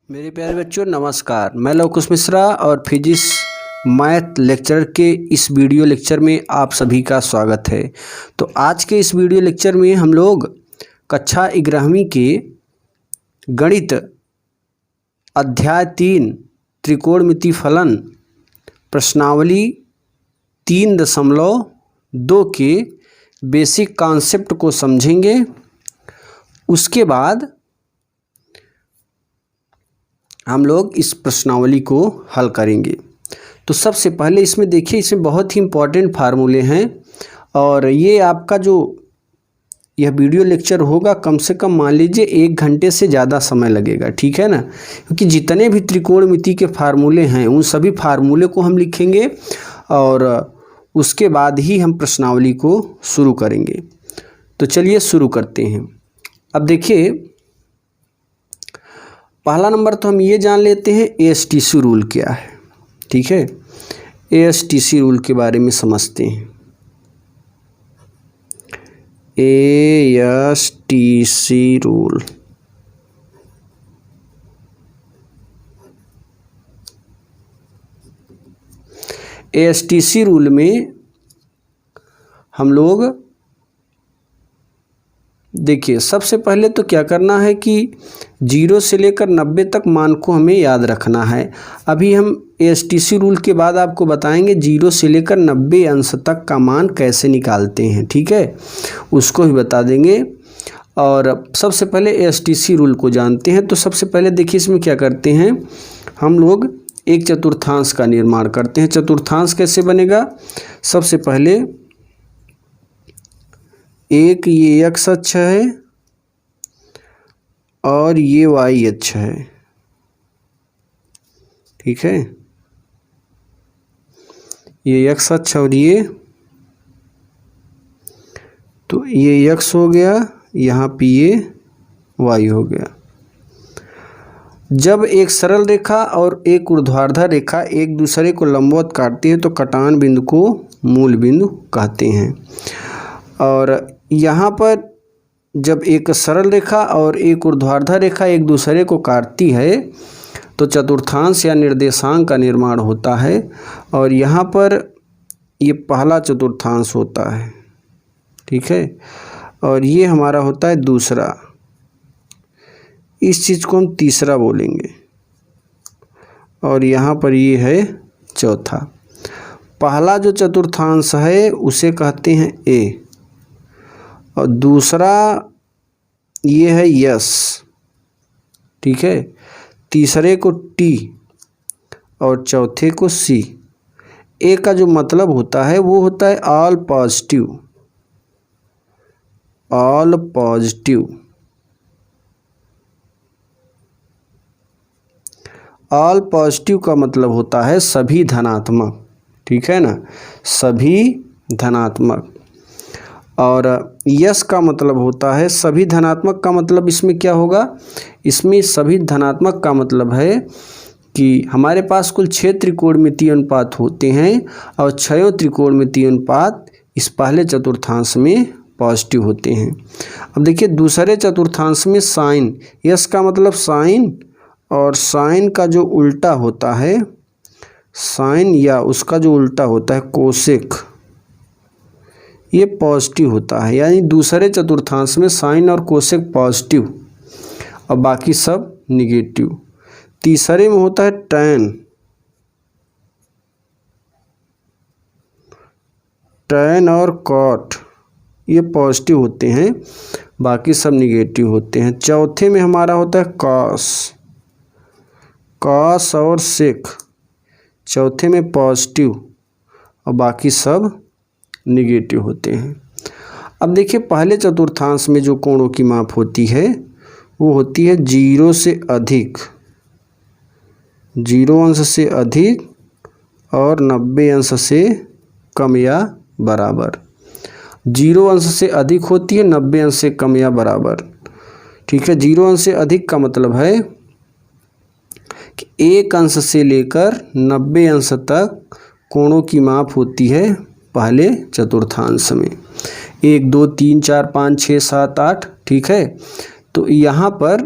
मेरे प्यारे बच्चों नमस्कार। मैं लवकुश मिश्रा और फिजिक्स मैथ लेक्चर के इस वीडियो लेक्चर में आप सभी का स्वागत है। तो आज के इस वीडियो लेक्चर में हम लोग कक्षा 11वीं के गणित अध्याय 3 त्रिकोणमिति फलन प्रश्नावली 3.2 के बेसिक कॉन्सेप्ट को समझेंगे। उसके बाद हम लोग इस प्रश्नावली को हल करेंगे। तो सबसे पहले इसमें देखिए, इसमें बहुत ही इम्पॉर्टेंट फार्मूले हैं और ये आपका जो यह वीडियो लेक्चर होगा कम से कम मान लीजिए 1 घंटे से ज़्यादा समय लगेगा, ठीक है ना। क्योंकि जितने भी त्रिकोणमिति के फार्मूले हैं उन सभी फार्मूले को हम लिखेंगे और उसके बाद ही हम प्रश्नावली को शुरू करेंगे। तो चलिए शुरू करते हैं। अब देखिए, पहला नंबर तो हम ये जान लेते हैं एएसटीसी रूल क्या है, ठीक है। एएसटीसी रूल के बारे में समझते हैं। एएसटीसी रूल एएसटीसी रूल में हम लोग देखिए, सबसे पहले तो क्या करना है कि 0 से लेकर 90 तक मान को हमें याद रखना है। अभी हम एएसटीसी रूल के बाद आपको बताएंगे 0 से लेकर 90 अंश तक का मान कैसे निकालते हैं, ठीक है, उसको भी बता देंगे। और सबसे पहले एएसटीसी रूल को जानते हैं। तो सबसे पहले देखिए, इसमें क्या करते हैं हम लोग, एक चतुर्थांश का निर्माण करते हैं। चतुर्थांश कैसे बनेगा? सबसे पहले एक ये x अक्ष है और ये y अक्ष है, ठीक है। ये x अक्ष और ये, तो ये x हो गया, यहाँ पे ये y हो गया। जब एक सरल रेखा और एक ऊर्ध्वाधर रेखा एक दूसरे को लंबवत काटती है तो कटान बिंदु को मूल बिंदु कहते हैं। और यहाँ पर जब एक सरल रेखा और एक ऊर्ध्वाधर रेखा एक दूसरे को काटती है तो चतुर्थांश या निर्देशांक का निर्माण होता है। और यहाँ पर ये पहला चतुर्थांश होता है, ठीक है, और ये हमारा होता है दूसरा। इस चीज़ को हम तीसरा बोलेंगे और यहाँ पर ये है चौथा। पहला जो चतुर्थांश है उसे कहते हैं ए और दूसरा ये है यस, ठीक है, तीसरे को टी और चौथे को सी। ए का जो मतलब होता है वो होता है all positive. All positive, all positive का मतलब होता है सभी धनात्मक, ठीक है ना, सभी धनात्मक। और यस का मतलब होता है सभी धनात्मक। का मतलब इसमें क्या होगा? इसमें सभी धनात्मक का मतलब है कि हमारे पास कुल 6 त्रिकोणमितीय अनुपात होते हैं और 6 त्रिकोणमितीय अनुपात इस पहले चतुर्थांश में पॉजिटिव होते हैं। अब देखिए, दूसरे चतुर्थांश में साइन, यस का मतलब साइन और साइन का जो उल्टा होता है, साइन या उसका जो उल्टा होता है कोसेक, ये पॉजिटिव होता है। यानी दूसरे चतुर्थांश में साइन और कोसेक पॉजिटिव और बाकी सब निगेटिव। तीसरे में होता है टैन, टैन और कॉट, ये पॉजिटिव होते हैं, बाकी सब निगेटिव होते हैं। चौथे में हमारा होता है कॉस, कॉस और सेक, चौथे में पॉजिटिव और बाकी सब निगेटिव होते हैं। अब देखिए, पहले चतुर्थांश में जो कोणों की माप होती है वो होती है 0 से अधिक, 0 अंश से अधिक और 90 अंश से कम या बराबर। 0 अंश से अधिक होती है, 90 अंश से कम या बराबर, ठीक है। 0 अंश से अधिक का मतलब है कि 1 अंश से लेकर 90 अंश तक कोणों की माप होती है पहले चतुर्थांश में। 1 2 3 4 5 6 7 8, ठीक है। तो यहाँ पर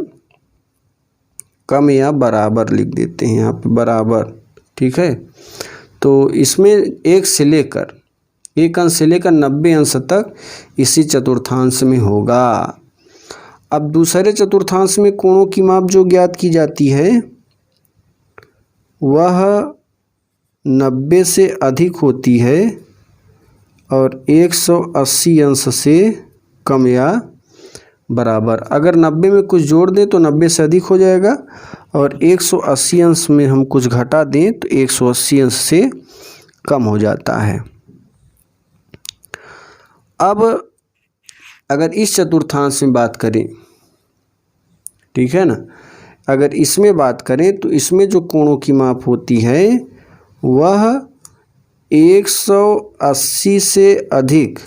कम या बराबर लिख देते हैं यहाँ पे बराबर, ठीक है। तो इसमें 1 से लेकर 1 अंश से लेकर 90 अंश तक इसी चतुर्थांश में होगा। अब दूसरे चतुर्थांश में कोणों की माप जो ज्ञात की जाती है वह 90 से अधिक होती है और 180 अंश से कम या बराबर। अगर 90 में कुछ जोड़ दें तो 90 से अधिक हो जाएगा और 180 अंश में हम कुछ घटा दें तो 180 अंश से कम हो जाता है। अब अगर इस चतुर्थांश में बात करें, ठीक है ना, अगर इसमें बात करें तो इसमें जो कोणों की माप होती है वह 180 से अधिक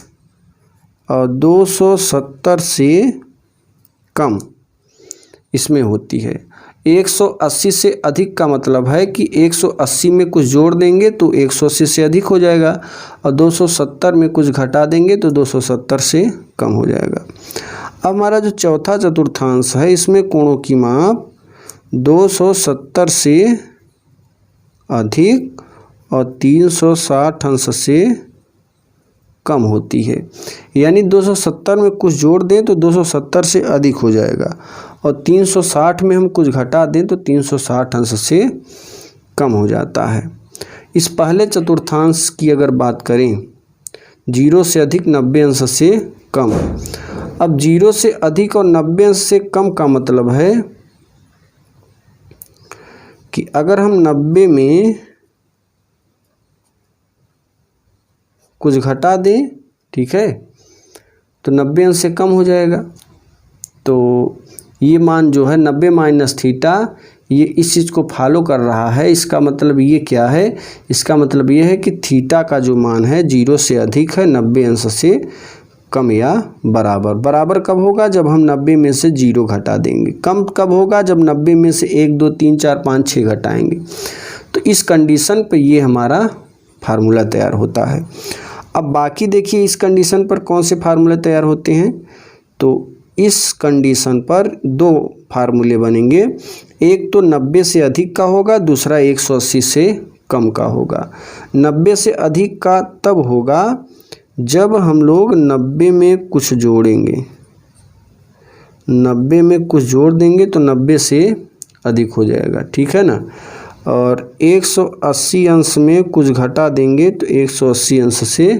और 270 से कम इसमें होती है। 180 से अधिक का मतलब है कि 180 में कुछ जोड़ देंगे तो 180 से अधिक हो जाएगा और 270 में कुछ घटा देंगे तो 270 से कम हो जाएगा। अब हमारा जो चौथा चतुर्थांश है इसमें कोणों की माप 270 से अधिक और 360 अंश से कम होती है। यानी 270 में कुछ जोड़ दें तो 270 से अधिक हो जाएगा और 360 में हम कुछ घटा दें तो 360 अंश से कम हो जाता है। इस पहले चतुर्थांश की अगर बात करें 0 से अधिक 90 अंश से कम। अब 0 से अधिक और 90 अंश से कम का मतलब है कि अगर हम 90 में कुछ घटा दें, ठीक है, तो 90 अंश से कम हो जाएगा। तो ये मान जो है 90 माइनस थीटा ये इस चीज़ को फॉलो कर रहा है। इसका मतलब ये क्या है, इसका मतलब ये है कि थीटा का जो मान है 0 से अधिक है 90 अंश से कम या बराबर। बराबर कब होगा, जब हम 90 में से 0 घटा देंगे। कम कब होगा, जब 90 में से 1 2 3 4 5 6 घटाएंगे। तो इस कंडीशन पे ये हमारा फार्मूला तैयार होता है। अब बाकी देखिए इस कंडीशन पर कौन से फार्मूले तैयार होते हैं। तो इस कंडीशन पर 2 फार्मूले बनेंगे। एक तो 90 से अधिक का होगा, दूसरा 180 से कम का होगा। 90 से अधिक का तब होगा जब हम लोग 90 में कुछ जोड़ेंगे, 90 में कुछ जोड़ देंगे तो 90 से अधिक हो जाएगा, ठीक है ना। और 180 अंश में कुछ घटा देंगे तो 180 अंश से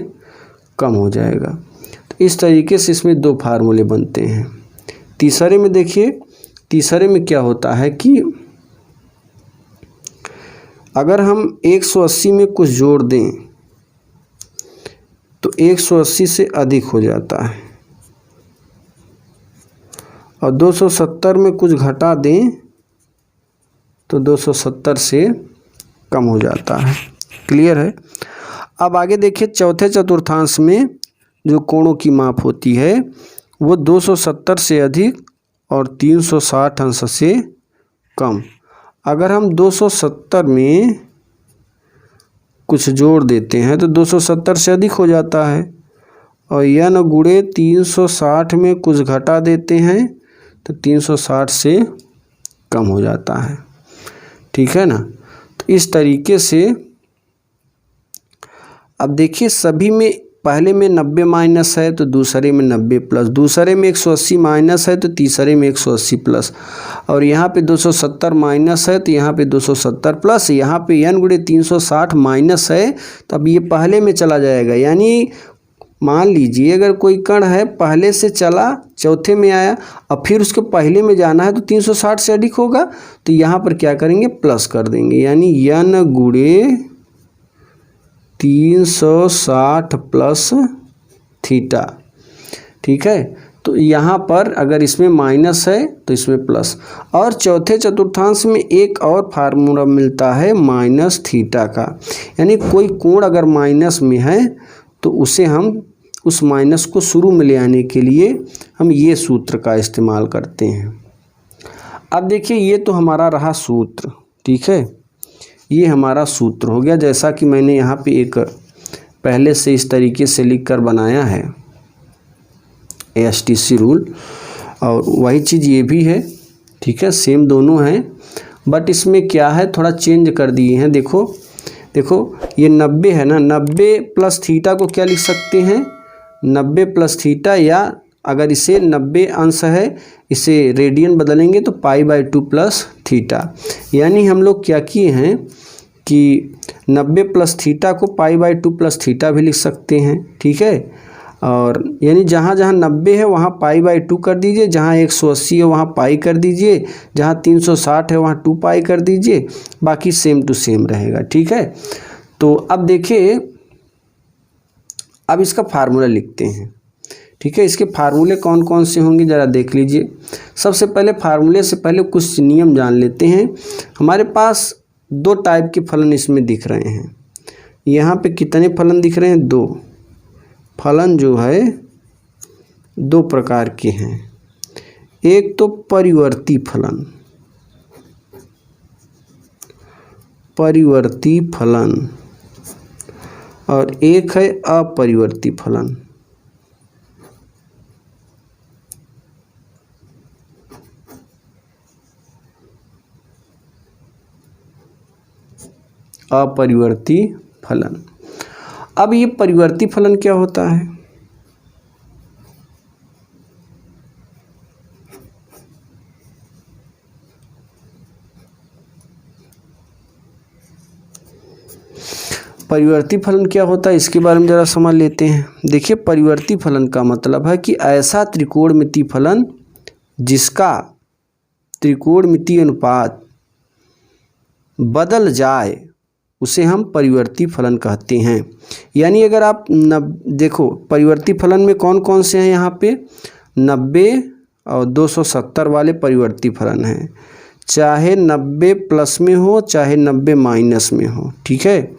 कम हो जाएगा। तो इस तरीके से इसमें 2 फार्मूले बनते हैं। तीसरे में देखिए, तीसरे में क्या होता है कि अगर हम 180 में कुछ जोड़ दें तो 180 से अधिक हो जाता है और 270 में कुछ घटा दें तो 270 से कम हो जाता है। क्लियर है। अब आगे देखिए चौथे चतुर्थांश में जो कोणों की माप होती है वो 270 से अधिक और 360 अंश से कम। अगर हम 270 में कुछ जोड़ देते हैं तो 270 से अधिक हो जाता है और n गुणे 360 में कुछ घटा देते हैं तो 360 से कम हो जाता है, ठीक है ना। तो इस तरीके से अब देखिए सभी में पहले में 90 माइनस है तो दूसरे में 90 प्लस, दूसरे में 180 माइनस है तो तीसरे में 180 प्लस, और यहाँ पे 270 माइनस है तो यहाँ पे 270 प्लस, यहाँ पे n गुणे 360 माइनस है तो अब ये पहले में चला जाएगा। यानी मान लीजिए अगर कोई कण है पहले से चला चौथे में आया और फिर उसके पहले में जाना है तो 360 से अधिक होगा तो यहाँ पर क्या करेंगे, प्लस कर देंगे। यानी n गुणे 360 प्लस थीटा, ठीक है। तो यहाँ पर अगर इसमें माइनस है तो इसमें प्लस। और चौथे चतुर्थांश में एक और फार्मूला मिलता है माइनस थीटा का। यानी कोई कोण अगर माइनस में है तो उसे हम उस माइनस को शुरू में ले आने के लिए हम ये सूत्र का इस्तेमाल करते हैं। अब देखिए ये तो हमारा रहा सूत्र, ठीक है, ये हमारा सूत्र हो गया। जैसा कि मैंने यहाँ पे एक पहले से इस तरीके से लिख कर बनाया है ASTC रूल, और वही चीज़ ये भी है, ठीक है, सेम दोनों हैं। बट इसमें क्या है, थोड़ा चेंज कर दिए हैं। देखो देखो ये 90 है ना, 90 प्लस थीटा को क्या लिख सकते हैं, 90 प्लस थीटा, या अगर इसे 90 अंश है इसे रेडियन बदलेंगे तो π/2 प्लस थीटा। यानी हम लोग क्या किए हैं कि 90 प्लस थीटा को π/2 प्लस थीटा भी लिख सकते हैं, ठीक है। और यानी जहाँ जहाँ 90 है वहाँ π/2 कर दीजिए, जहाँ 180 है वहाँ पाई कर दीजिए, जहाँ 360 है वहाँ 2π कर दीजिए, बाकी सेम टू सेम रहेगा, ठीक है। तो अब देखिए, अब इसका फार्मूला लिखते हैं, ठीक है। इसके फार्मूले कौन कौन से होंगे ज़रा देख लीजिए। सबसे पहले फार्मूले से पहले कुछ नियम जान लेते हैं। हमारे पास दो टाइप के फलन इसमें दिख रहे हैं। यहाँ पे कितने फलन दिख रहे हैं, दो फलन जो है दो प्रकार के हैं। एक तो परिवर्ती फलन, परिवर्ती फलन, और एक है अपरिवर्ती फलन। अपरिवर्ती फलन। अब ये परिवर्ती फलन क्या होता है, परिवर्ती फलन क्या होता है इसके बारे में ज़रा समझ लेते हैं। देखिए, परिवर्ती फलन का मतलब है कि ऐसा त्रिकोणमितीय फलन जिसका त्रिकोणमितीय अनुपात बदल जाए उसे हम परिवर्ती फलन कहते हैं। यानी अगर आप देखो परिवर्ती फलन में कौन कौन से हैं, यहाँ पे 90 और 270 वाले परिवर्ती फलन हैं, चाहे 90 प्लस में हो चाहे 90 माइनस में हो, ठीक है।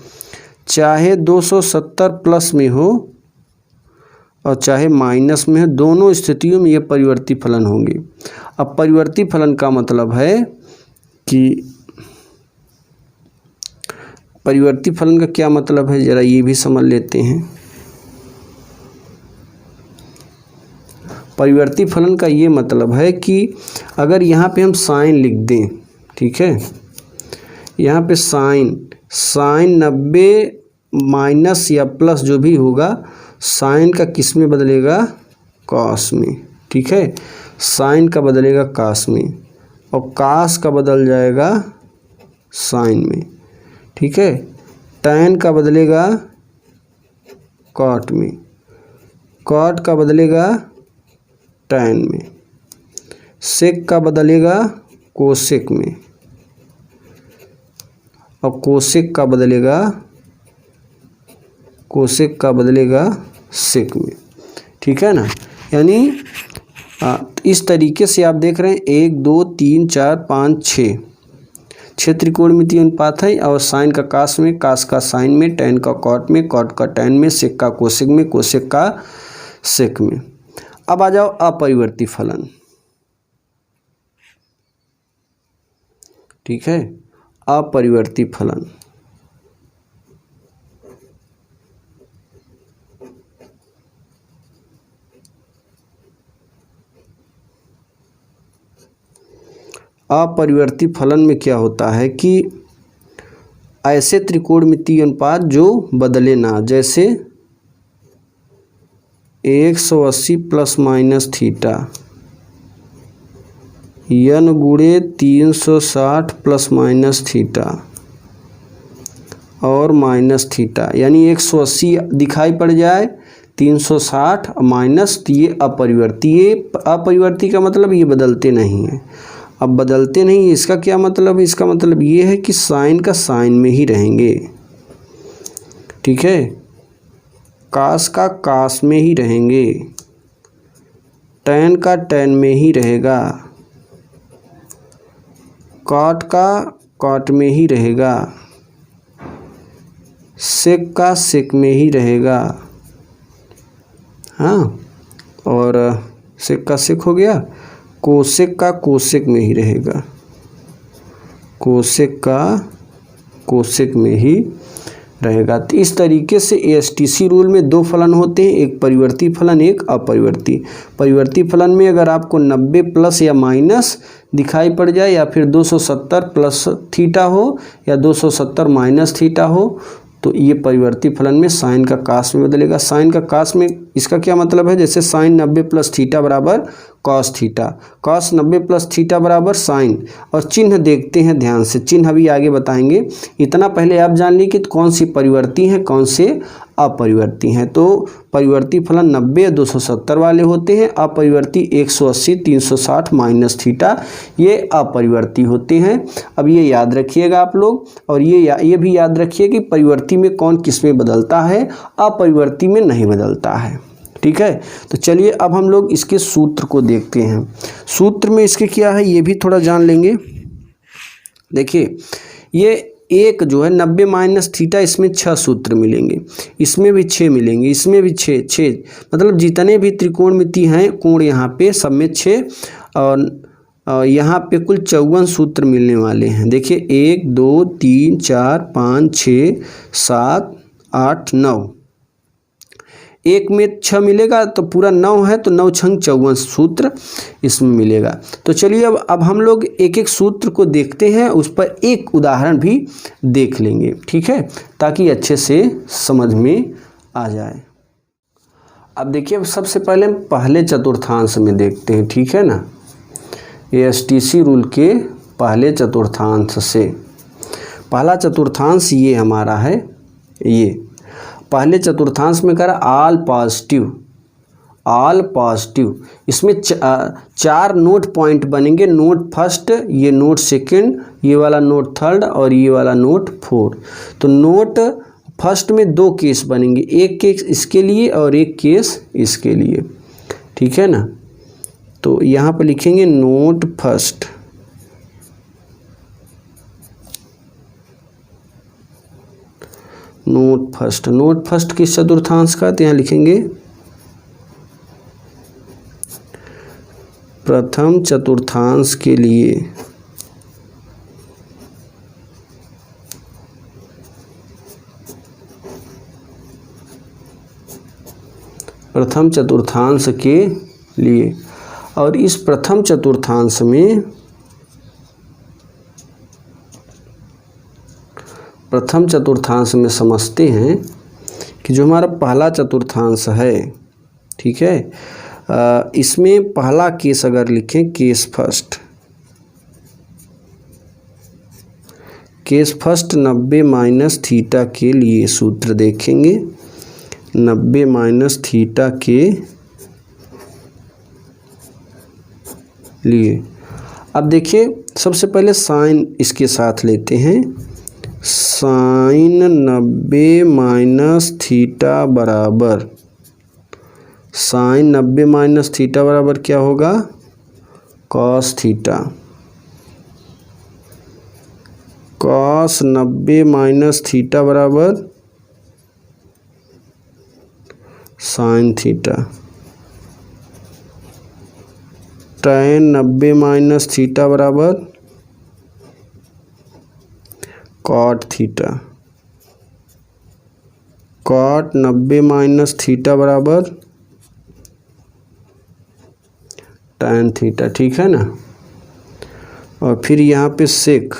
चाहे 270 प्लस में हो और चाहे माइनस में हो, दोनों स्थितियों में ये परिवर्ती फलन होंगे। अब परिवर्ती फलन का मतलब है कि परिवर्ती फलन का क्या मतलब है ज़रा ये भी समझ लेते हैं। परिवर्ती फलन का ये मतलब है कि अगर यहाँ पे हम साइन लिख दें, ठीक है, यहाँ पे साइन 90 माइनस या प्लस जो भी होगा, साइन का किस में बदलेगा, कॉस में, ठीक है। साइन का बदलेगा कास में और कास का बदल जाएगा साइन में, ठीक है। टैन का बदलेगा कॉट में, कॉट का बदलेगा टैन में, सेक का बदलेगा कोसेक में और कोसेक का बदलेगा सेक में, ठीक है ना। यानी इस तरीके से आप देख रहे हैं 1 2 3 4 5 6 त्रिकोणमितीय अनुपात है। और साइन का कास में, कास का साइन में, टैन का कॉट में, कॉट का टैन में, सेक का कोसेक में, कोसेक का सेक में। अब आ जाओ अपरिवर्ती फलन, ठीक है। अपरिवर्ती फलन अपरिवर्ती फलन में क्या होता है कि ऐसे त्रिकोणमितीय अनुपात जो बदले ना, जैसे 180 प्लस माइनस थीटा n गुणे 360 प्लस माइनस थीटा और माइनस थीटा, यानी 180 दिखाई पड़ जाए 360 माइनस, ये अपरिवर्ती का मतलब ये बदलते नहीं हैं। अब बदलते नहीं, इसका क्या मतलब है, इसका मतलब ये है कि साइन का साइन में ही रहेंगे, ठीक है। कास का कास में ही रहेंगे, टैन का टैन में ही रहेगा, कॉट का कॉट में ही रहेगा, सेक का सेक में ही रहेगा, हाँ, और सेक का सेक हो गया, कोसेक का कोसेक में ही रहेगा, कोसेक का कोसेक में ही रहेगा। तो इस तरीके से ASTC रूल में दो फलन होते हैं, एक परिवर्ती फलन, एक अपरिवर्ती। परिवर्ती फलन में अगर आपको 90 प्लस या माइनस दिखाई पड़ जाए, या फिर 270 प्लस थीटा हो या 270 माइनस थीटा हो, तो ये परिवर्ती फलन में साइन का कास में बदलेगा। साइन का कास में इसका क्या मतलब है, जैसे साइन 90 प्लस थीटा बराबर cos theta, cos 90 plus theta बराबर साइन। और चिन्ह देखते हैं ध्यान से, चिन्ह अभी आगे बताएंगे। इतना पहले आप जान लीजिए कि कौन सी परिवर्ती हैं, कौन से अपरिवर्ती हैं। तो परिवर्ती फलन 90 270 वाले होते हैं, अपरिवर्ती 180 360 माइनस थीटा, ये अपरिवर्ती होते हैं। अब ये याद रखिएगा आप लोग, और ये भी याद रखिए कि परिवर्ती में कौन किस में बदलता है, अपरिवर्ती में नहीं बदलता है। ठीक है, तो चलिए अब हम लोग इसके सूत्र को देखते हैं। सूत्र में इसके क्या है ये भी थोड़ा जान लेंगे। देखिए ये एक जो है 90 माइनस थीटा, इसमें 6 सूत्र मिलेंगे, इसमें भी 6 मिलेंगे, इसमें भी 6 मतलब जितने भी त्रिकोणमिति हैं कोण यहाँ पे सब में 6, और यहाँ पे कुल 54 सूत्र मिलने वाले हैं। देखिए 1 2 3 4 5 6 7 8 9, एक में 6 मिलेगा तो पूरा 9 है, तो 9 छंग 54 सूत्र इसमें मिलेगा। तो चलिए अब हम लोग एक एक सूत्र को देखते हैं, उस पर एक उदाहरण भी देख लेंगे। ठीक है, ताकि अच्छे से समझ में आ जाए। अब देखिए सबसे पहले हम पहले चतुर्थांश में देखते हैं। ठीक है ना, ASTC रूल के पहले चतुर्थांश से। पहला चतुर्थांश ये हमारा है, ये पहले चतुर्थांश में करा ऑल पॉजिटिव। इसमें 4 नोट पॉइंट बनेंगे, नोट फर्स्ट, ये नोट सेकंड, ये वाला नोट थर्ड, और ये वाला नोट फोर्थ। तो नोट फर्स्ट में 2 केस बनेंगे, एक केस इसके लिए और एक केस इसके लिए। ठीक है ना, तो यहाँ पर लिखेंगे नोट फर्स्ट, नोट फर्स्ट किस चतुर्थांश का, तो यहाँ लिखेंगे प्रथम चतुर्थांश के लिए। प्रथम चतुर्थांश के लिए, और इस प्रथम चतुर्थांश में समझते हैं कि जो हमारा पहला चतुर्थांश है, ठीक है, इसमें पहला केस अगर लिखें, केस फर्स्ट 90 माइनस थीटा के लिए सूत्र देखेंगे, 90 माइनस थीटा के लिए। अब देखिए सबसे पहले साइन इसके साथ लेते हैं, साइन 90 माइनस थीटा बराबर, साइन 90 माइनस थीटा बराबर क्या होगा, cos theta. Cos 90 minus theta बराबर sine theta. tan 90 minus theta बराबर cot theta. Cot 90 minus theta बराबर tan थीटा। ठीक है ना, और फिर यहाँ पे सेक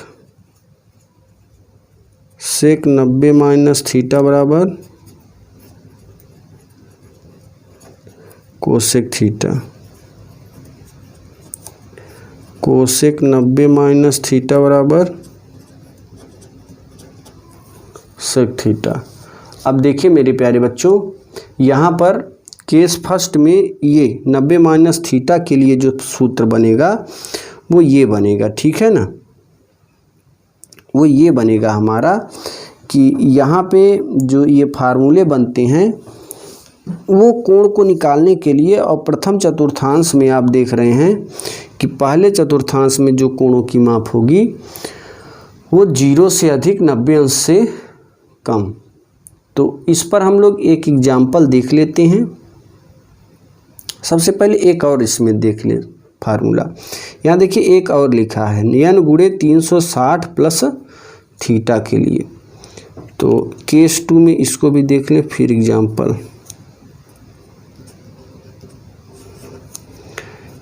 90 माइनस थीटा बराबर cosec theta. Cosec 90 minus theta बराबर सेक थीटा। अब देखिए मेरे प्यारे बच्चों, यहाँ पर केस फर्स्ट में ये 90 माइनस थीटा के लिए जो सूत्र बनेगा वो ये बनेगा। ठीक है ना, वो ये बनेगा हमारा कि यहाँ पे जो ये फार्मूले बनते हैं वो कोण को निकालने के लिए, और प्रथम चतुर्थांश में आप देख रहे हैं कि पहले चतुर्थांश में जो कोणों की माप होगी वो 0 से अधिक 90 अंश से कम। तो इस पर हम लोग एक एग्जाम्पल देख लेते हैं। सबसे पहले एक और इसमें देख ले फार्मूला। यहाँ देखिए एक और लिखा है n गुणे 360 प्लस थीटा के लिए। तो केस 2 में इसको भी देख लें फिर एग्जाम्पल।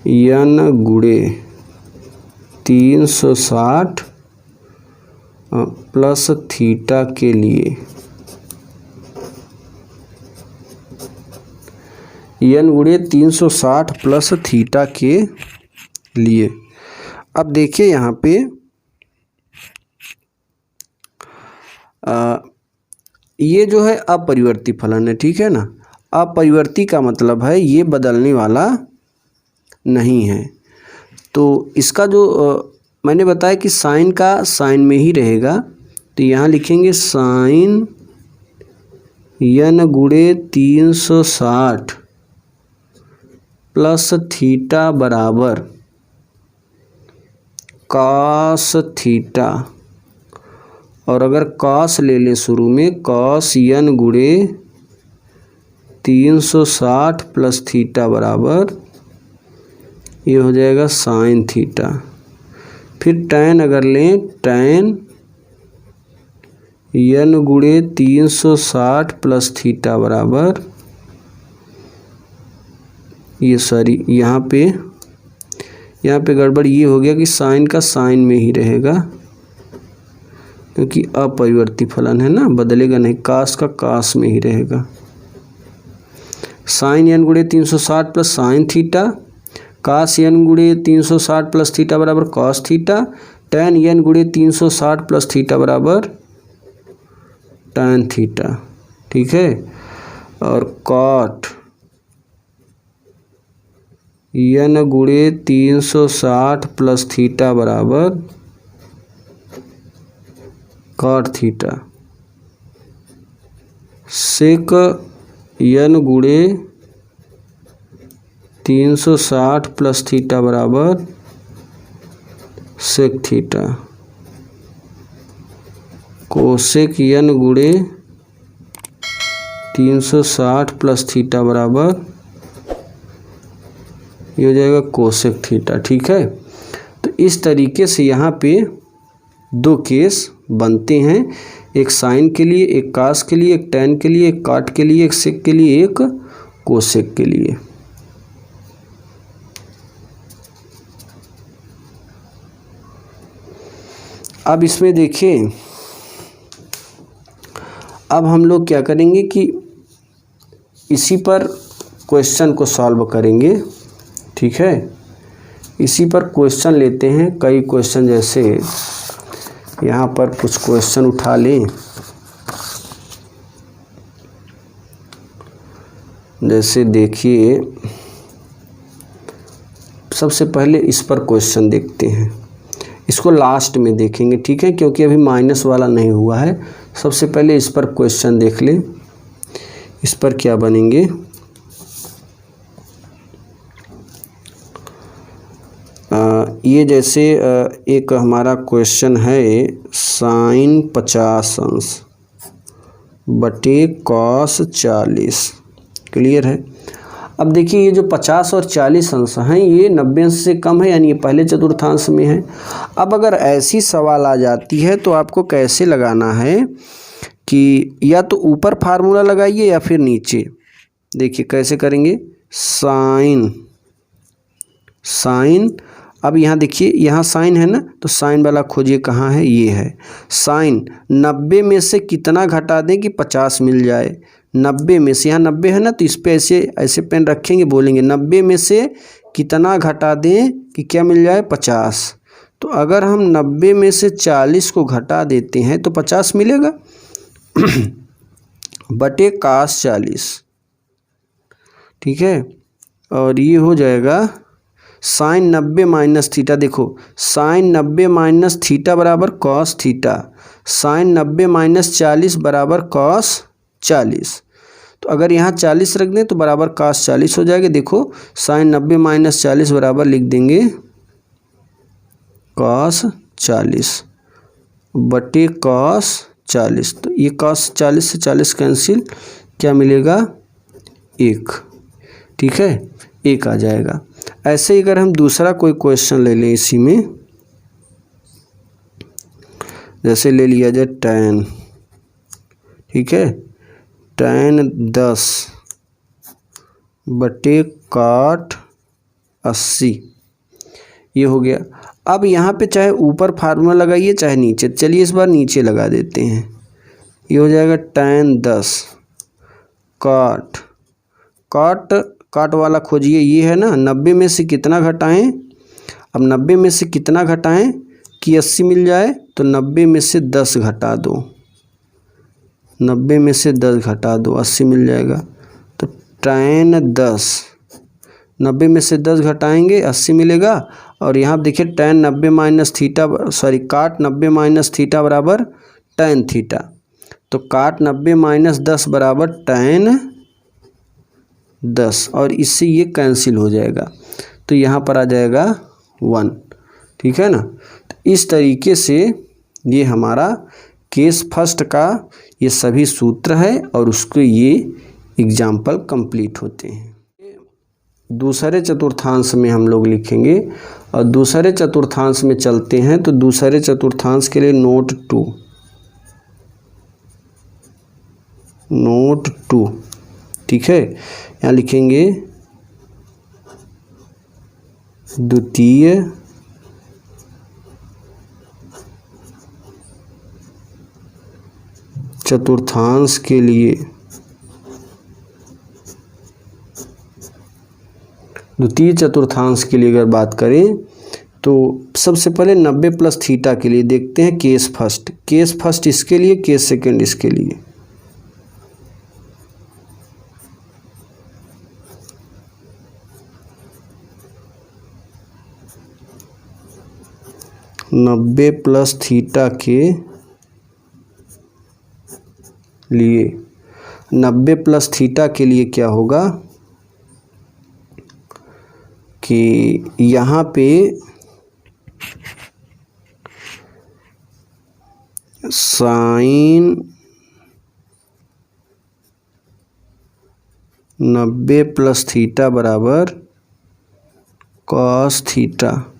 n गुणे 360 प्लस थीटा के लिए n गुणे 360 प्लस थीटा के लिए। अब देखिए यहाँ पे ये जो है अपरिवर्ती फलन है, ठीक है ना। अपरिवर्ती का मतलब है ये बदलने वाला नहीं है। तो इसका जो मैंने बताया कि साइन का साइन में ही रहेगा, तो यहाँ लिखेंगे साइन n गुणे 360 प्लस थीटा बराबर कॉस थीटा, और अगर कॉस ले लें शुरू में, कॉस n गुणे 360 प्लस थीटा बराबर ये हो जाएगा साइन थीटा। फिर टैन अगर लें, टैन n गुणे 360 प्लस थीटा बराबर ये सॉरी यहाँ पे गड़बड़ ये हो गया कि साइन का साइन में ही रहेगा, क्योंकि अपरिवर्ती फलन है ना, बदलेगा नहीं, कास का कास में ही रहेगा। साइन n गुणे 360 प्लस साइन थीटा, कास n गुणे 360 प्लस थीटा बराबर कॉस थीटा, टैन n गुणे 360 प्लस थीटा बराबर टैन थीटा, ठीक है। और कॉट n गुणे 360 प्लस थीटा बराबर कॉट थीटा, सेक n गुणे 360 प्लस थीटा बराबर सेक थीटा, कोसेक n गुणे 360 प्लस थीटा बराबर ये हो जाएगा कोसेक थीटा, ठीक है। तो इस तरीके से यहाँ पे दो केस बनते हैं, एक साइन के लिए, एक कास के लिए, एक टैन के लिए, एक काट के लिए, एक सेक के लिए, एक कोसेक के लिए। अब इसमें देखिए, अब हम लोग क्या करेंगे कि इसी पर क्वेश्चन को सॉल्व करेंगे, ठीक है। इसी पर क्वेश्चन लेते हैं, कई क्वेश्चन, जैसे यहाँ पर कुछ क्वेश्चन उठा लें। जैसे देखिए, सबसे पहले इस पर क्वेश्चन देखते हैं, इसको लास्ट में देखेंगे, ठीक है, क्योंकि अभी माइनस वाला नहीं हुआ है। सबसे पहले इस पर क्वेश्चन देख लें, इस पर क्या बनेंगे। ये जैसे एक हमारा क्वेश्चन है साइन 50 अंश बटे कॉस 40, क्लियर है। अब देखिए ये जो 50 और 40 अंश हैं ये 90 अंश से कम है, यानी ये पहले चतुर्थांश में है। अब अगर ऐसी सवाल आ जाती है तो आपको कैसे लगाना है कि या तो ऊपर फार्मूला लगाइए या फिर नीचे। देखिए कैसे करेंगे, साइन, अब यहाँ देखिए यहाँ साइन है ना, तो साइन वाला खोजिए कहाँ है, ये है। साइन 90 में से कितना घटा दें कि 50 मिल जाए। 90 में से, यहाँ 90 है ना, तो इस पे ऐसे पेन रखेंगे, बोलेंगे 90 में से कितना घटा दें कि क्या मिल जाए, 50। तो अगर हम 90 में से 40 को घटा देते हैं तो 50 मिलेगा बटे कास 40, ठीक है। और ये हो जाएगा साइन 90 माइनस थीटा। देखो साइन 90 माइनस थीटा बराबर कॉस थीटा, साइन 90 माइनस 40 बराबर कॉस 40। तो अगर यहाँ 40 रख दें तो बराबर कॉस 40 हो जाएगा। देखो साइन 90 माइनस 40 बराबर लिख देंगे कॉस 40 बटे कॉस 40। तो ये कॉस 40 से 40 कैंसिल, क्या मिलेगा, 1, ठीक है, 1 आ जाएगा। ऐसे ही अगर हम दूसरा कोई क्वेश्चन ले लें इसी में, जैसे ले लिया जाए tan ठीक है, tan 10 बटे cot 80, ये हो गया। अब यहाँ पे चाहे ऊपर फार्मूला लगाइए चाहे नीचे, चलिए इस बार नीचे लगा देते हैं। ये हो जाएगा tan 10 काट वाला खोजिए, ये है ना, 90 में से कितना घटाएं। अब 90 में से कितना घटाएं कि 80 मिल जाए, तो 90 में से 10 घटा दो, 90 में से 10 घटा दो, 80 मिल जाएगा। तो tan 10, 90 में से 10 घटाएंगे 80 मिलेगा। और यहाँ देखिए tan 90 माइनस थीटा, सॉरी काट 90 माइनस थीटा बराबर tan थीटा, तो काट 90 माइनस 10 बराबर tan 10, और इससे ये कैंसिल हो जाएगा, तो यहाँ पर आ जाएगा 1। ठीक है ना। तो इस तरीके से ये हमारा केस फर्स्ट का ये सभी सूत्र है और उसके ये एग्जाम्पल कंप्लीट होते हैं। दूसरे चतुर्थांश में हम लोग लिखेंगे, और दूसरे चतुर्थांश में चलते हैं। तो दूसरे चतुर्थांश के लिए नोट 2, ठीक है, यहाँ लिखेंगे द्वितीय चतुर्थांश के लिए, द्वितीय चतुर्थांश के लिए अगर बात करें तो सबसे पहले 90 प्लस थीटा के लिए देखते हैं केस फर्स्ट इसके लिए, केस सेकंड इसके लिए। नब्बे प्लस थीटा के लिए, 90 प्लस थीटा के लिए क्या होगा कि यहाँ पे साइन 90 प्लस थीटा बराबर कॉस थीटा।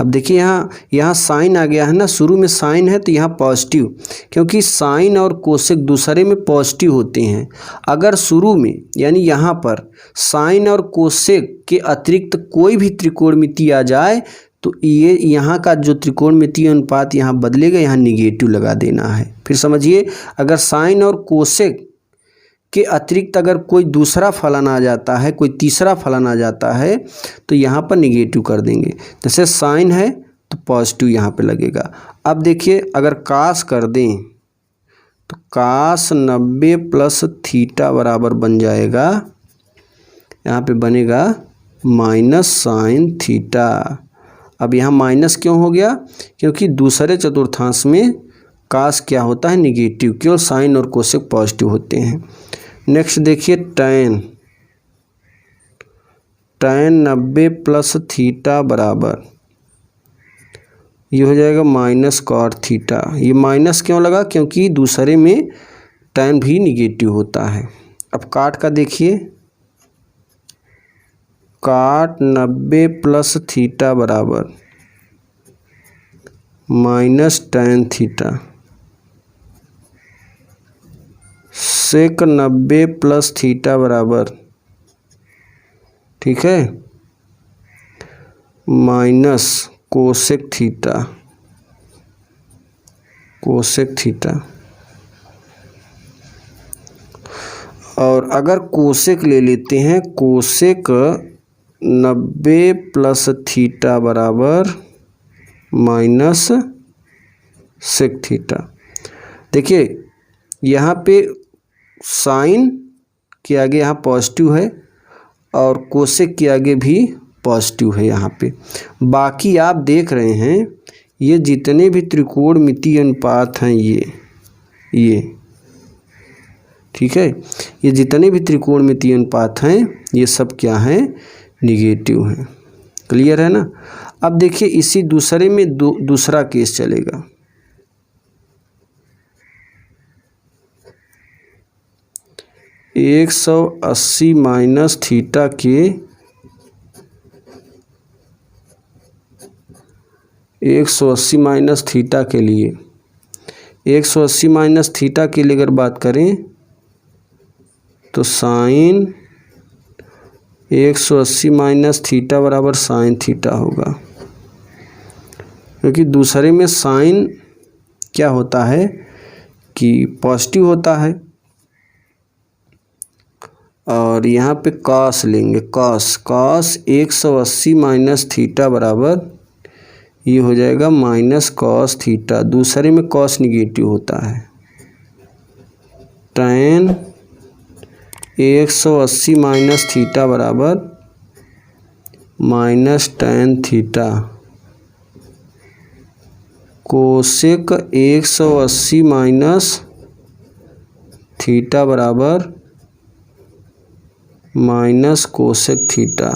अब देखिए यहाँ साइन आ गया है ना, शुरू में साइन है तो यहाँ पॉजिटिव, क्योंकि साइन और कोसेक दूसरे में पॉजिटिव होते हैं। अगर शुरू में यानी यहाँ पर साइन और कोसेक के अतिरिक्त कोई भी त्रिकोणमिति आ जाए तो ये यहाँ का जो त्रिकोणमितीय अनुपात यहाँ बदलेगा, यहाँ निगेटिव लगा देना है। फिर समझिए, अगर साइन और कोसेक के अतिरिक्त अगर कोई दूसरा फलन आ जाता है, कोई तीसरा फलन आ जाता है, तो यहाँ पर निगेटिव कर देंगे। जैसे साइन है तो पॉजिटिव यहाँ पे लगेगा। अब देखिए, अगर कास कर दें तो कास 90 प्लस थीटा बराबर बन जाएगा, यहाँ पे बनेगा माइनस साइन थीटा। अब यहाँ माइनस क्यों हो गया, क्योंकि दूसरे चतुर्थांश में कास क्या होता है, निगेटिव, केवल साइन और कोसेक पॉजिटिव होते हैं। नेक्स्ट देखिए tan 90 प्लस थीटा बराबर, ये हो जाएगा माइनस कॉट थीटा। ये माइनस क्यों लगा, क्योंकि दूसरे में tan भी निगेटिव होता है। अब काट का देखिए, काट 90 प्लस थीटा बराबर माइनस tan थीटा। सेक 90 प्लस थीटा बराबर, ठीक है, माइनस कोसेक थीटा, और अगर कोसेक ले लेते हैं, कोसेक 90 प्लस थीटा बराबर माइनस सेक थीटा। देखिए यहाँ पे साइन के आगे यहाँ पॉजिटिव है और कोसेक के आगे भी पॉजिटिव है यहाँ पे। बाकी आप देख रहे हैं ये जितने भी त्रिकोणमितीय अनुपात हैं ये ठीक है, ये जितने भी त्रिकोणमितीय अनुपात हैं ये सब क्या हैं, निगेटिव हैं। क्लियर है ना। अब देखिए इसी दूसरे में दूसरा केस चलेगा। एक 180 माइनस थीटा के 180 माइनस थीटा के लिए 180 माइनस थीटा के लिए अगर बात करें तो साइन 180 माइनस थीटा बराबर साइन थीटा होगा, क्योंकि दूसरे में साइन क्या होता है कि पॉजिटिव होता है, और यहाँ पे कॉस लेंगे, कॉस 180 माइनस थीटा बराबर ये हो जाएगा माइनस कॉस थीटा। दूसरे में कॉस निगेटिव होता है। tan 180 माइनस थीटा बराबर minus tan theta. Cosec 180 minus theta बराबर माइनस कोसेक थीटा।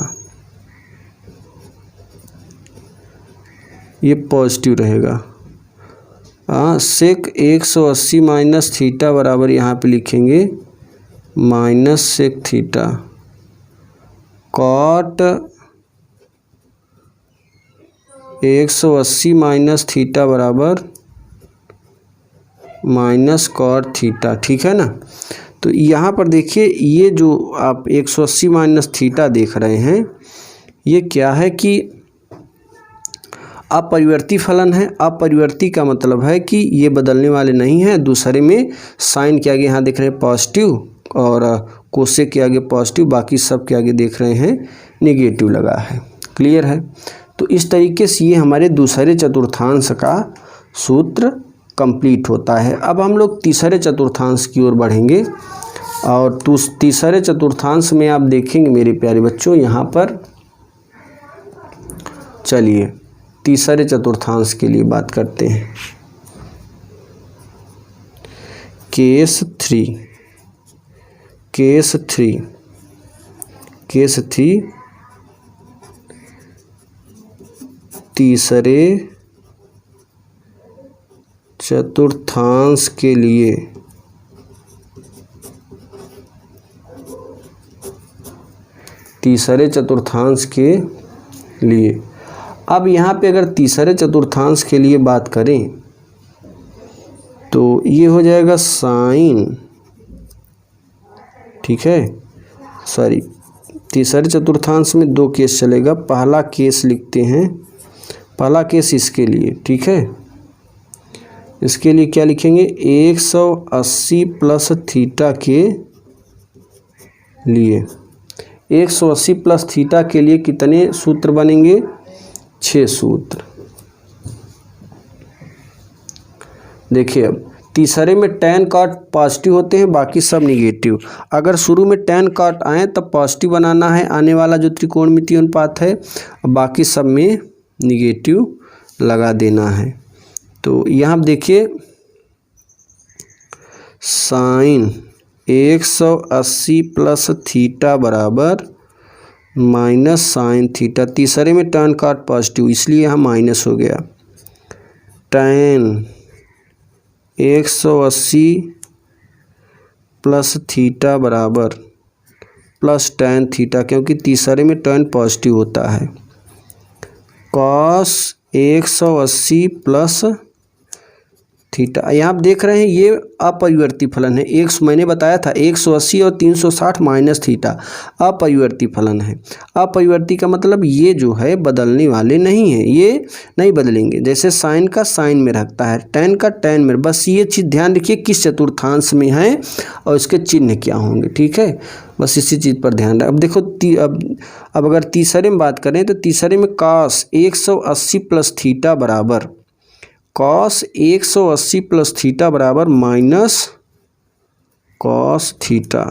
ये पॉजिटिव रहेगा। सेक 180 माइनस थीटा बराबर यहाँ पे लिखेंगे minus sec theta. Cot 180 minus theta बराबर माइनस कॉट थीटा। ठीक है ना। तो यहाँ पर देखिए, ये जो आप 180 माइनस थीटा देख रहे हैं, ये क्या है कि अपरिवर्ती फलन है। अपरिवर्ती का मतलब है कि ये बदलने वाले नहीं हैं। दूसरे में साइन के आगे यहाँ देख रहे हैं पॉजिटिव, और कोसेक के आगे पॉजिटिव, बाकी सब के आगे देख रहे हैं नेगेटिव लगा है। क्लियर है। तो इस तरीके से ये हमारे दूसरे चतुर्थांश का सूत्र कंप्लीट होता है। अब हम लोग तीसरे चतुर्थांश की ओर बढ़ेंगे, और तीसरे चतुर्थांश में आप देखेंगे मेरे प्यारे बच्चों, यहाँ पर चलिए तीसरे चतुर्थांश के लिए बात करते हैं। केस थ्री तीसरे चतुर्थांश के लिए अब यहाँ पे अगर तीसरे चतुर्थांश के लिए बात करें तो ये हो जाएगा साइन, ठीक है, सॉरी, तीसरे चतुर्थांश में दो केस चलेगा। पहला केस लिखते हैं, पहला केस इसके लिए, ठीक है। इसके लिए क्या लिखेंगे, 180 प्लस थीटा के लिए 180 प्लस थीटा के लिए कितने सूत्र बनेंगे, 6 सूत्र। देखिए अब तीसरे में tan cot पॉजिटिव होते हैं, बाकी सब निगेटिव। अगर शुरू में tan cot आए तब पॉजिटिव बनाना है, आने वाला जो त्रिकोणमितीय अनुपात है, बाकी सब में निगेटिव लगा देना है। तो यहाँ देखिए साइन 180 प्लस थीटा बराबर माइनस साइन थीटा। तीसरे में tan cot पॉजिटिव, इसलिए यहाँ माइनस हो गया। tan 180 प्लस थीटा बराबर प्लस tan थीटा, क्योंकि तीसरे में tan पॉजिटिव होता है। cos 180 प्लस थीटा, यहाँ आप देख रहे हैं ये अपरिवर्ती फलन है। मैंने बताया था 180 और 360 माइनस थीटा अपरिवर्ती फलन है। अपरिवर्ती का मतलब ये जो है बदलने वाले नहीं है, ये नहीं बदलेंगे। जैसे साइन का साइन में रखता है, tan का tan में। बस ये चीज़ ध्यान रखिए किस चतुर्थांश में है और इसके चिन्ह क्या होंगे, ठीक है। बस इसी चीज़ पर ध्यान रखें। अब देखो अब अगर तीसरे में बात करें तो तीसरे में cos 180 प्लस थीटा बराबर cos 180 प्लस थीटा बराबर minus cos theta.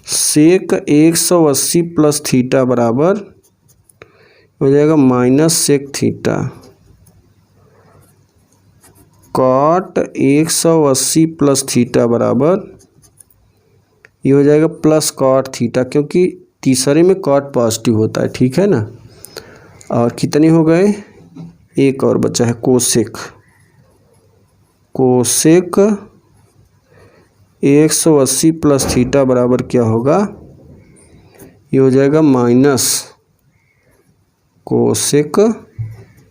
Sec 180 plus theta बराबर हो जाएगा minus sec theta. cot 180 plus theta बराबर ये हो जाएगा प्लस cot थीटा, क्योंकि तीसरे में cot पॉजिटिव होता है, ठीक है ना। और कितने हो गए, एक और बचा है कोसेक 180 प्लस थीटा बराबर क्या होगा, ये हो जाएगा माइनस कोसेक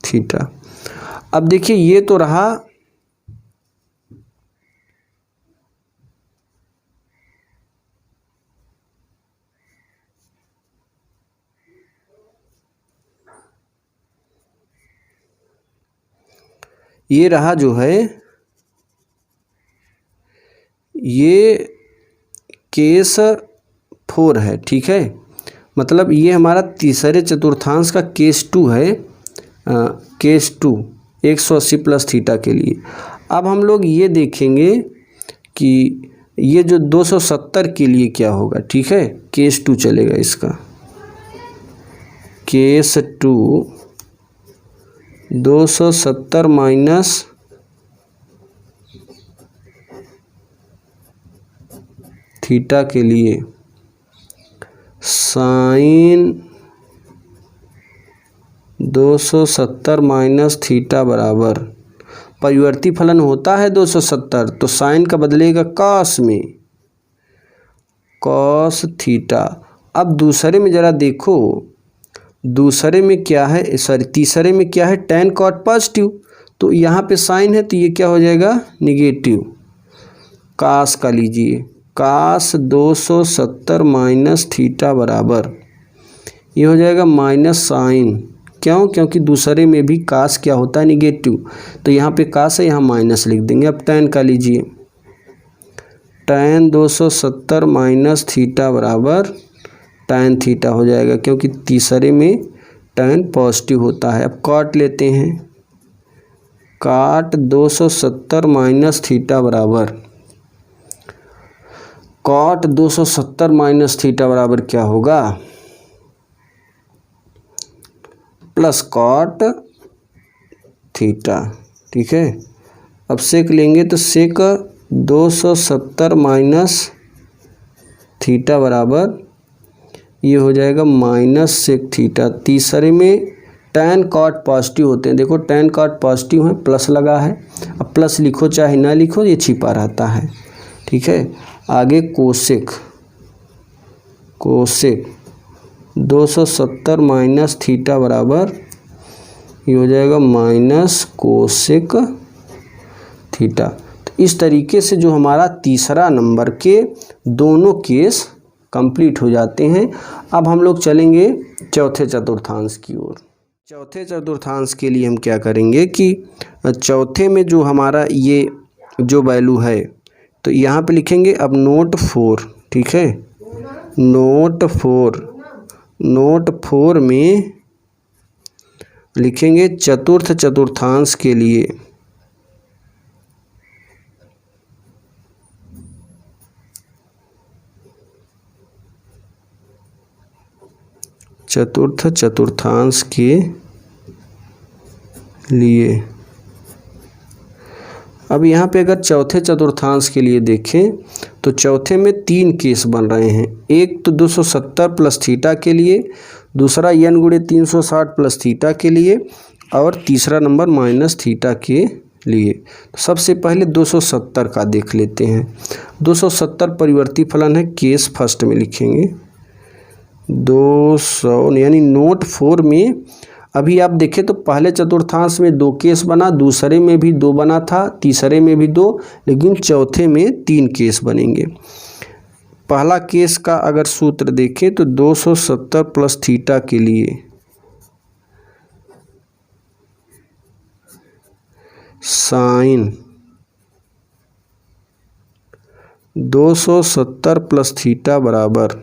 थीटा। अब देखिए ये तो रहा ये रहा जो है ये केस 4 है, ठीक है। मतलब ये हमारा तीसरे चतुर्थांश का केस 2 है, केस 2 180 प्लस थीटा के लिए। अब हम लोग ये देखेंगे कि ये जो 270 के लिए क्या होगा, ठीक है। केस 2 चलेगा इसका, केस 2 270 माइनस थीटा के लिए साइन 270 माइनस थीटा बराबर, परिवर्ती फलन होता है 270 तो साइन का बदलेगा कॉस में, कॉस थीटा। अब दूसरे में ज़रा देखो, दूसरे में क्या है, सॉरी तीसरे में क्या है, tan cot पॉजिटिव, तो यहाँ पे साइन है तो ये क्या हो जाएगा निगेटिव। कास का लीजिए, कास 270 माइनस थीटा बराबर ये हो जाएगा माइनस साइन, क्यों, क्योंकि दूसरे में भी कास क्या होता है निगेटिव, तो यहाँ पे कास है, यहाँ माइनस लिख देंगे। अब tan का लीजिए, tan 270 माइनस थीटा बराबर tan थीटा हो जाएगा, क्योंकि तीसरे में tan पॉजिटिव होता है। अब cot लेते हैं, cot 270 माइनस थीटा बराबर, cot 270 माइनस थीटा बराबर क्या होगा, प्लस कॉट थीटा, ठीक है। अब सेक लेंगे तो सेक 270 माइनस थीटा बराबर ये हो जाएगा माइनस सेक थीटा। तीसरे में tan cot पॉजिटिव होते हैं, देखो tan cot पॉजिटिव है, प्लस लगा है। अब प्लस लिखो चाहे ना लिखो, ये छिपा रहता है, ठीक है। आगे कोसेक, कोसेक 270 माइनस थीटा बराबर ये हो जाएगा माइनस कोसेक थीटा। तो इस तरीके से जो हमारा तीसरा नंबर के दोनों केस कंप्लीट हो जाते हैं। अब हम लोग चलेंगे चौथे चतुर्थांश की ओर। चौथे चतुर्थांश के लिए हम क्या करेंगे कि चौथे में जो हमारा ये जो वैल्यू है तो यहाँ पे लिखेंगे अब नोट 4, ठीक है। नोट 4 में लिखेंगे चतुर्थ चतुर्थांश के लिए चतुर्थ चतुर्थांश के लिए। अब यहाँ पे अगर चौथे चतुर्थांश के लिए देखें तो चौथे में 3 केस बन रहे हैं। एक तो 270 प्लस थीटा के लिए, दूसरा n गुणे 360 प्लस थीटा के लिए, और तीसरा नंबर माइनस थीटा के लिए। तो सबसे पहले 270 का देख लेते हैं। 270 परिवर्ती फलन है, केस फर्स्ट में लिखेंगे 200, यानी नोट 4 में अभी आप देखें तो पहले चतुर्थांश में 2 केस बना, दूसरे में भी 2 बना था, तीसरे में भी 2, लेकिन चौथे में 3 केस बनेंगे। पहला केस का अगर सूत्र देखें तो 270 प्लस थीटा के लिए साइन 270 प्लस थीटा बराबर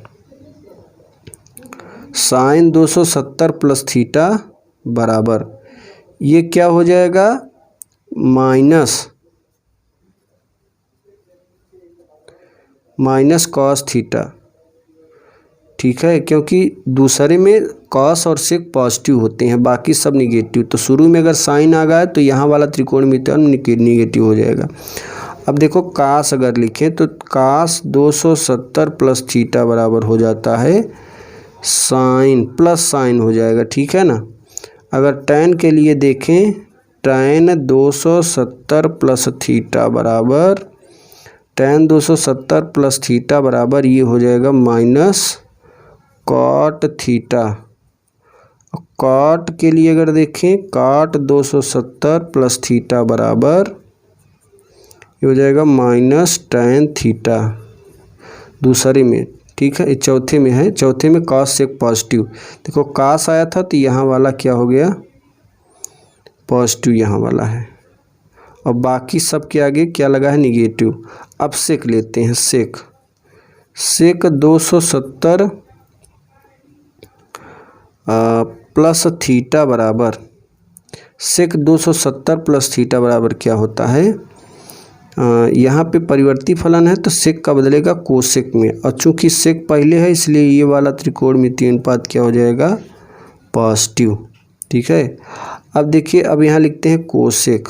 साइन 270 प्लस थीटा बराबर ये क्या हो जाएगा माइनस कॉस थीटा, ठीक है। क्योंकि दूसरे में कॉस और सेक पॉजिटिव होते हैं, बाकी सब निगेटिव। तो शुरू में अगर साइन आ गया तो यहाँ वाला त्रिकोणमिति निगेटिव हो जाएगा। अब देखो कास अगर लिखें तो कास 270 प्लस थीटा बराबर हो जाता है साइन प्लस साइन हो जाएगा, ठीक है ना। अगर tan के लिए देखें tan 270 प्लस थीटा बराबर tan 270 प्लस थीटा बराबर ये हो जाएगा माइनस कॉट थीटा। कॉट के लिए अगर देखें, कॉट 270 प्लस थीटा बराबर ये हो जाएगा माइनस tan थीटा दूसरे में, ठीक है। चौथे में है, चौथे में cos सेक पॉजिटिव, देखो cos आया था तो यहाँ वाला क्या हो गया, पॉजिटिव यहाँ वाला है, और बाकी सब के आगे क्या लगा है, निगेटिव। अब सेक लेते हैं, सेक 270 प्लस थीटा बराबर, सेक 270 प्लस थीटा बराबर क्या होता है, यहाँ पे परिवर्ती फलन है तो सेक का बदलेगा कोसेक में, और चूंकि सेक पहले है इसलिए ये वाला त्रिकोणमितीय अनुपात क्या हो जाएगा, पॉजिटिव, ठीक है। अब देखिए, अब यहाँ लिखते हैं कोसेक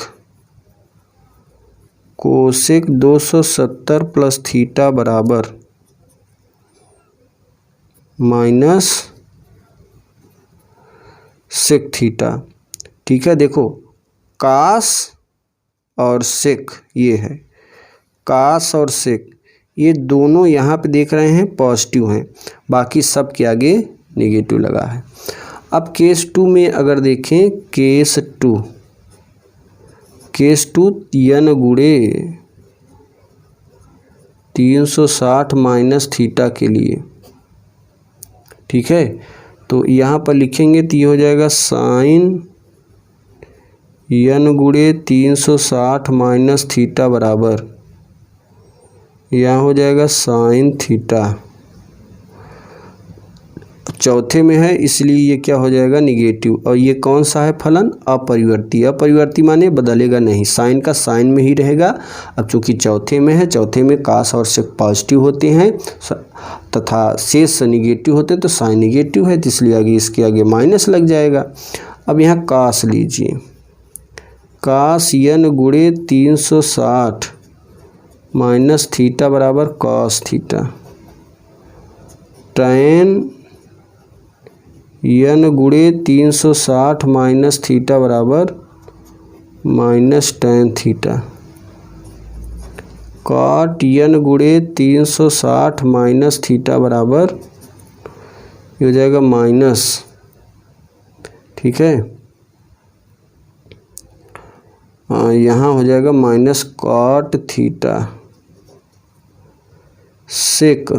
270 प्लस थीटा बराबर माइनस सेक थीटा, ठीक है। देखो कास और सेक, ये है कास और सेक, ये दोनों यहाँ पे देख रहे हैं पॉजिटिव हैं, बाकी सब के आगे नेगेटिव लगा है। अब केस 2 में अगर देखें, केस 2 n गुणे 360 माइनस थीटा के लिए, ठीक है। तो यहाँ पर लिखेंगे तो ये हो जाएगा साइन n गुणे 360 माइनस थीटा बराबर, यहाँ हो जाएगा साइन थीटा, चौथे में है इसलिए ये क्या हो जाएगा, निगेटिव। और ये कौन सा है फलन, अपरिवर्ती, अपरिवर्ती माने बदलेगा नहीं, साइन का साइन में ही रहेगा। अब चूंकि चौथे में है, चौथे में कास और सेक पॉजिटिव होते हैं तथा शेष निगेटिव होते तो साइन निगेटिव है, तो इसलिए आगे इसके आगे माइनस लग जाएगा। अब यहाँ कास लीजिए, कास n गुणे 360 माइनस थीटा बराबर कॉस थीटा, tan n गुणे 360 माइनस थीटा बराबर minus tan theta, cot n गुणे 360 माइनस थीटा बराबर ये हो जाएगा माइनस, ठीक है। यहाँ हो जाएगा माइनस कॉट थीटा, सेक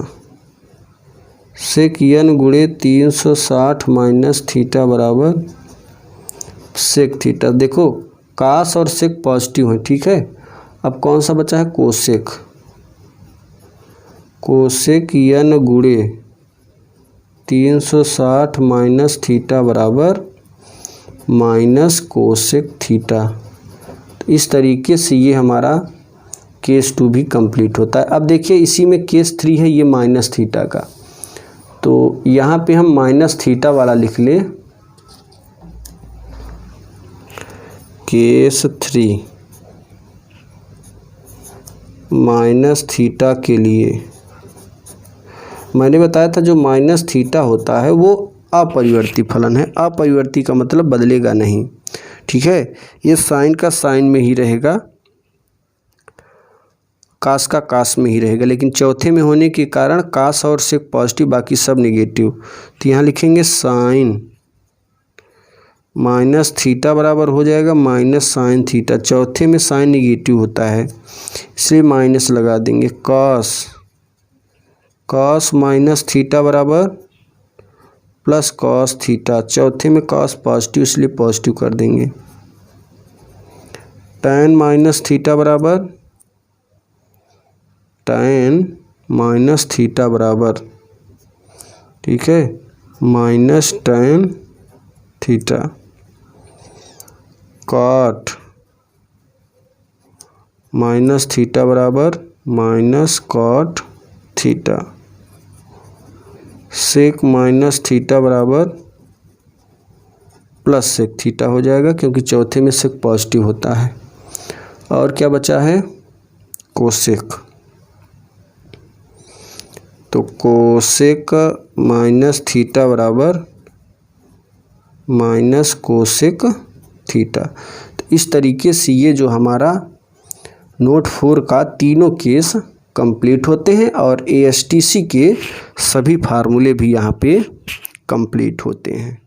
n गुणे 360 माइनस थीटा बराबर सेक थीटा। देखो कास और सेक पॉजिटिव है, ठीक है। अब कौन सा बचा है, कोसेक n गुणे 360 माइनस थीटा बराबर माइनस कोसेक थीटा। तो इस तरीके से ये हमारा केस 2 भी कंप्लीट होता है। अब देखिए इसी में केस 3 है, ये माइनस थीटा का, तो यहाँ पे हम माइनस थीटा वाला लिख ले, केस 3 माइनस थीटा के लिए मैंने बताया था जो माइनस थीटा होता है वो अपरिवर्ती फलन है, अपरिवर्ती का मतलब बदलेगा नहीं, ठीक है। ये साइन का साइन में ही रहेगा, कास का कास में ही रहेगा, लेकिन चौथे में होने के कारण कास और सेक पॉजिटिव, बाकी सब नेगेटिव। तो यहाँ लिखेंगे साइन माइनस थीटा बराबर हो जाएगा माइनस साइन थीटा, चौथे में साइन नेगेटिव होता है इसलिए माइनस लगा देंगे, कॉस माइनस थीटा बराबर प्लस कॉस थीटा, चौथे में कॉस पॉजिटिव इसलिए पॉजिटिव कर देंगे, tan माइनस थीटा बराबर tan माइनस थीटा बराबर, ठीक है, minus tan theta, cot minus theta बराबर minus cot theta, sec minus theta बराबर प्लस सेक थीटा हो जाएगा क्योंकि चौथे में सेक पॉजिटिव होता है। और क्या बचा है, कोसेक, तो कोसेक माइनस थीटा बराबर माइनस कोसेक थीटा। तो इस तरीके से ये जो हमारा नोट 4 का तीनों केस कंप्लीट होते हैं और ASTC के सभी फार्मूले भी यहाँ पे कंप्लीट होते हैं।